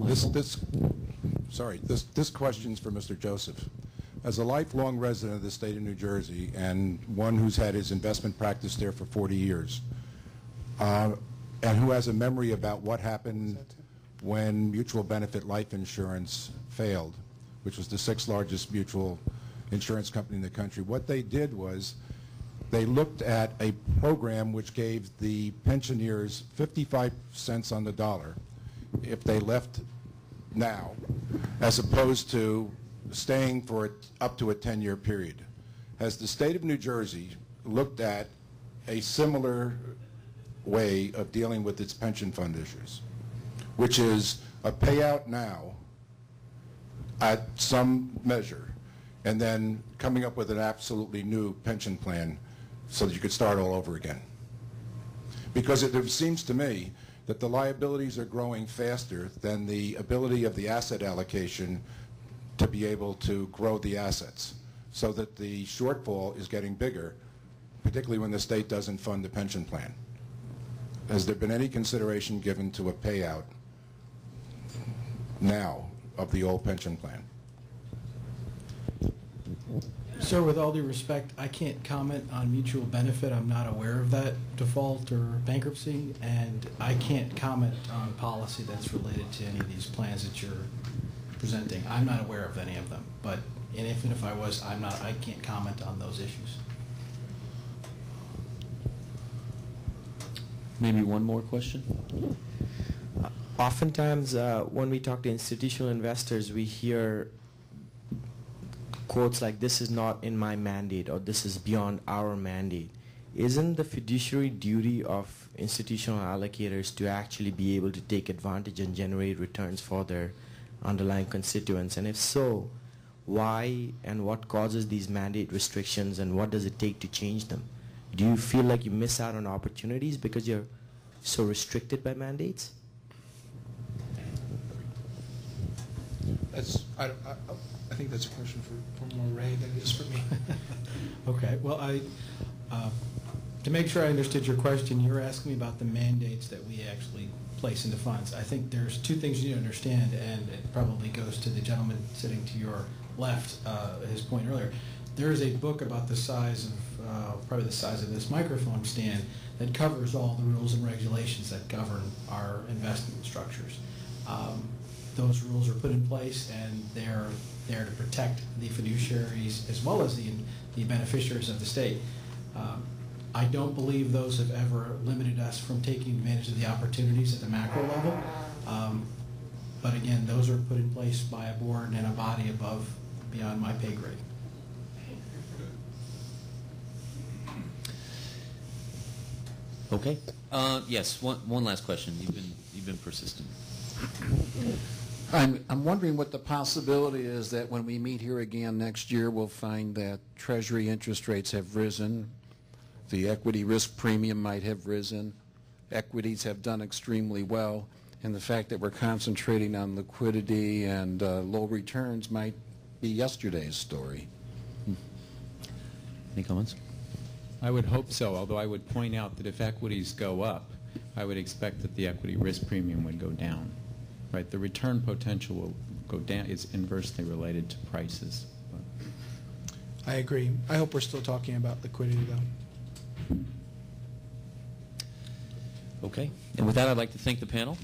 This question's for Mr. Joseph. As a lifelong resident of the state of New Jersey and one who's had his investment practice there for 40 years, and who has a memory about what happened when mutual benefit life insurance failed, which was the 6th largest mutual insurance company in the country, what they did was they looked at a program which gave the pensioners 55 cents on the dollar if they left now, as opposed to staying for up to a 10-year period. Has the state of New Jersey looked at a similar way of dealing with its pension fund issues, which is a payout now at some measure, and then coming up with an absolutely new pension plan so that you could start all over again? Because it seems to me that the liabilities are growing faster than the ability of the asset allocation to be able to grow the assets, so that the shortfall is getting bigger, particularly when the state doesn't fund the pension plan. Has there been any consideration given to a payout now of the old pension plan? Sir, with all due respect, I can't comment on mutual benefit. I'm not aware of that default or bankruptcy, and I can't comment on policy that's related to any of these plans that you're presenting. I'm not aware of any of them, but and if I was, I can't comment on those issues. Maybe one more question. Oftentimes, when we talk to institutional investors, we hear quotes like, "This is not in my mandate," or "This is beyond our mandate." Isn't the fiduciary duty of institutional allocators to actually be able to take advantage and generate returns for their underlying constituents? And if so, why and what causes these mandate restrictions, and what does it take to change them? Do you feel like you miss out on opportunities because you're so restricted by mandates? I think that's a question for more Ray than it is for me. Okay. Well, to make sure I understood your question, you're asking me about the mandates that we actually place into funds. I think there's two things you need to understand, and it probably goes to the gentleman sitting to your left, his point earlier. There is a book about the size of, probably the size of this microphone stand, that covers all the rules and regulations that govern our investment structures. Those rules are put in place, and they're there to protect the fiduciaries as well as the beneficiaries of the state. I don't believe those have ever limited us from taking advantage of the opportunities at the macro level. But again, those are put in place by a board and a body beyond my pay grade. Okay. Yes. One last question. You've been persistent. I'm wondering what the possibility is that when we meet here again next year, we'll find that Treasury interest rates have risen, the equity risk premium might have risen, equities have done extremely well, and the fact that we're concentrating on liquidity and low returns might be yesterday's story. Any comments? I would hope so, although I would point out that if equities go up, I would expect that the equity risk premium would go down. Right, the return potential will go down. It's inversely related to prices. I agree. I hope we're still talking about liquidity, though. Okay. And with that, I'd like to thank the panel.